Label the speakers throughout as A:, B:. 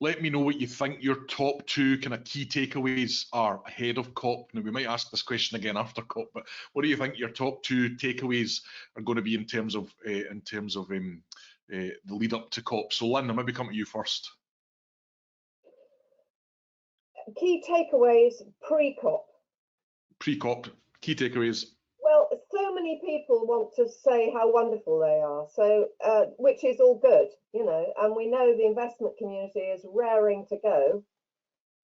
A: let me know what you think your top two kind of key takeaways are ahead of COP. Now, we might ask this question again after COP, but what do you think your top two takeaways are going to be in terms of the lead up to COP? So, Lynn, I'll maybe come to you first.
B: Key takeaways pre-COP.
A: Pre-COP, key takeaways.
B: Well, so many people want to say how wonderful they are, so which is all good, you know, and we know the investment community is raring to go.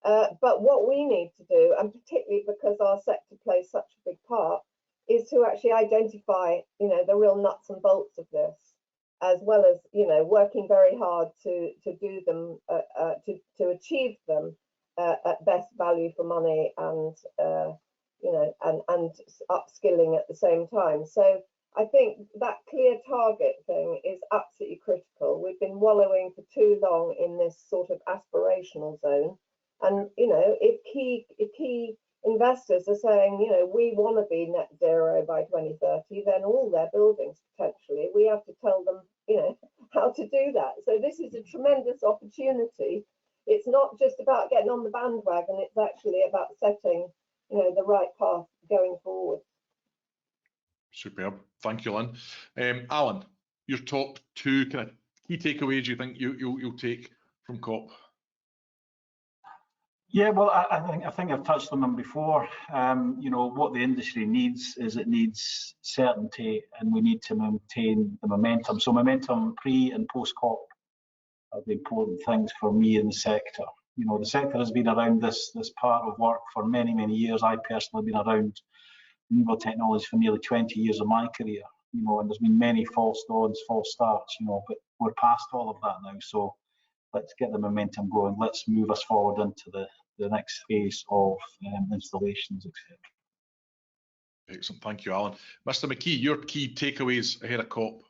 B: But what we need to do, and particularly because our sector plays such a big part, is to actually identify, you know, the real nuts and bolts of this, as well as, you know, working very hard to do them, to achieve them at best value for money and you know, and upskilling at the same time. So I think that clear target thing is absolutely critical. We've been wallowing for too long in this sort of aspirational zone, and you know, if key investors are saying, you know, we want to be net zero by 2030, then all their buildings potentially, we have to tell them, you know, how to do that. So this is a tremendous opportunity. It's not just about getting on the bandwagon, it's actually about setting, you know, the right path going forward.
A: Superb. Thank you, Lynn. Alan, your top two kind of key takeaways you think you'll take from COP?
C: Yeah, well, I think I've touched on them before. You know, what the industry needs is it needs certainty, and we need to maintain the momentum. So momentum pre and post COP are the important things for me in the sector. You know, the sector has been around this part of work for many, many years. I personally have been around renewable technology for nearly 20 years of my career, you know, and there's been many false dawns, false starts, you know, but we're past all of that now. So let's get the momentum going. Let's move us forward into the next phase of installations, etc.
A: Excellent. Thank you, Alan. Mr. McKee, your key takeaways ahead of COP?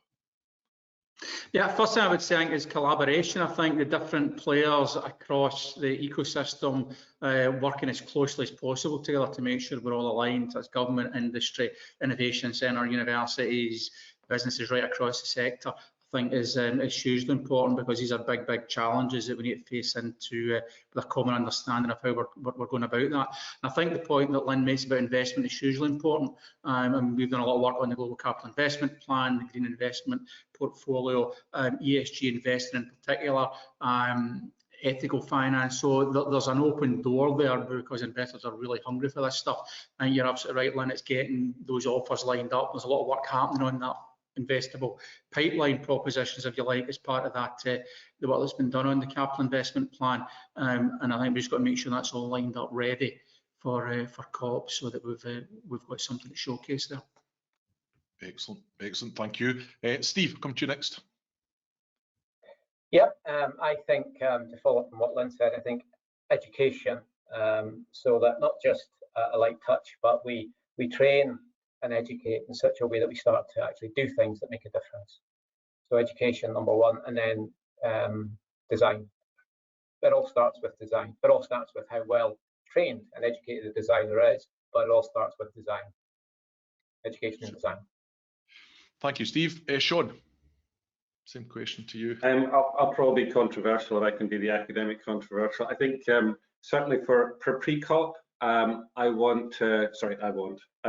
D: Yeah, first thing I would say, I think, is collaboration. I think the different players across the ecosystem working as closely as possible together to make sure we're all aligned. That's government, industry, innovation centre, universities, businesses right across the sector. I think is hugely important, because these are big, big challenges that we need to face into with a common understanding of how we're going about that. And I think the point that Lynn makes about investment is hugely important. And we've done a lot of work on the Global Capital Investment Plan, the Green Investment Portfolio, ESG investing in particular, ethical finance. So there's an open door there, because investors are really hungry for this stuff. And you're absolutely right, Lynn, it's getting those offers lined up. There's a lot of work happening on that investable pipeline propositions, if you like, as part of that, the work that's been done on the capital investment plan. And I think we've just got to make sure that's all lined up ready for COP, so that we've got something to showcase there.
A: Excellent, excellent, thank you. Steve, I'll come to you next.
E: Yep, I think to follow up on what Lynn said, I think education, so that not just a light touch, but we train and educate in such a way that we start to actually do things that make a difference. So education, number one, and then design. It all starts with design. It all starts with how well trained and educated the designer is, but it all starts with design. Education and design.
A: Thank you, Steve. Sean, same question to you.
F: I'll probably be controversial, if I can be the academic controversial. I think certainly for pre-COP, I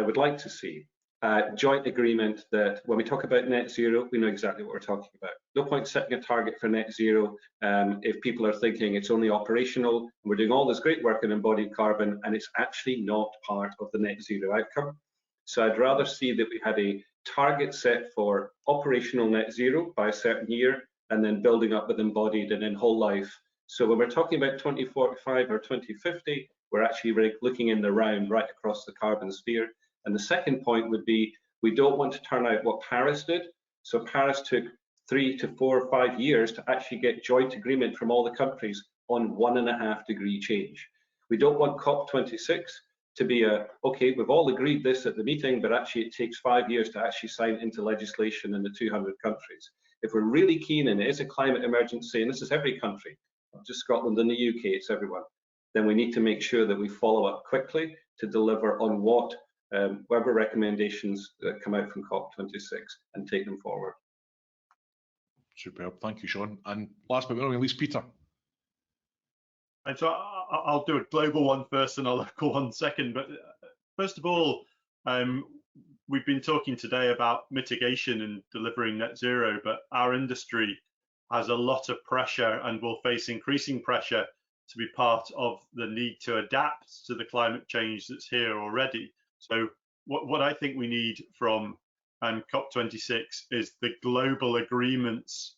F: would like to see a joint agreement that when we talk about net zero, we know exactly what we're talking about. No point setting a target for net zero if people are thinking it's only operational, and we're doing all this great work in embodied carbon, and it's actually not part of the net zero outcome. So I'd rather see that we had a target set for operational net zero by a certain year, and then building up with embodied and in whole life. So when we're talking about 2045 or 2050, we're actually looking in the round right across the carbon sphere. And the second point would be, we don't want to turn out what Paris did. So Paris took 3 to 4 or 5 years to actually get joint agreement from all the countries on 1.5 degree change. We don't want COP26 to be okay, we've all agreed this at the meeting, but actually it takes 5 years to actually sign into legislation in the 200 countries. If we're really keen, and it is a climate emergency, and this is every country, not just Scotland and the UK, it's everyone, then we need to make sure that we follow up quickly to deliver on whatever recommendations that come out from COP26 and take them forward.
A: Superb, thank you, Sean. And last but not least, Peter.
G: And so I'll do a global one first and a local one second. But first of all, we've been talking today about mitigation and delivering net zero, but our industry has a lot of pressure and will face increasing pressure to be part of the need to adapt to the climate change that's here already. So what I think we need from COP26 is the global agreements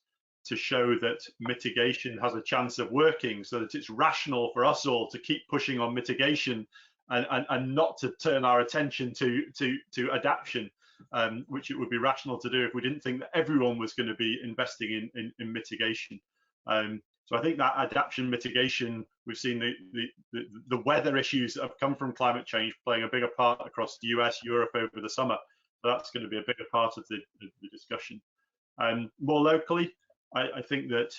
G: to show that mitigation has a chance of working, so that it's rational for us all to keep pushing on mitigation and not to turn our attention to adaptation, which it would be rational to do if we didn't think that everyone was going to be investing in mitigation. So I think that adaptation mitigation, we've seen the weather issues that have come from climate change playing a bigger part across the US, Europe over the summer. So that's going to be a bigger part of the discussion. More locally, I think that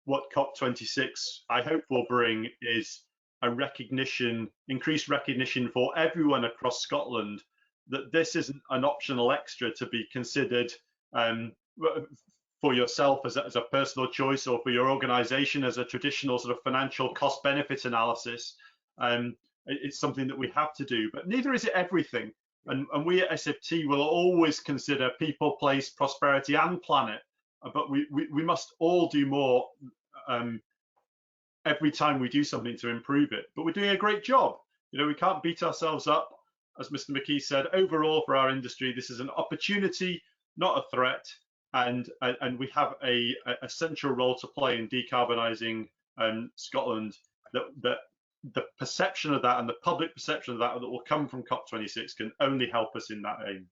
G: what COP26 I hope will bring is a recognition, increased recognition for everyone across Scotland that this isn't an optional extra to be considered for yourself as a personal choice, or for your organisation as a traditional sort of financial cost benefit analysis. It's something that we have to do, but neither is it everything. And we at SFT will always consider people, place, prosperity and planet, but we must all do more every time we do something to improve it. But we're doing a great job. You know, we can't beat ourselves up. As Mr. McKee said, overall for our industry, this is an opportunity, not a threat. And we have a central role to play in decarbonising Scotland. That the perception of that and the public perception of that will come from COP26 can only help us in that aim.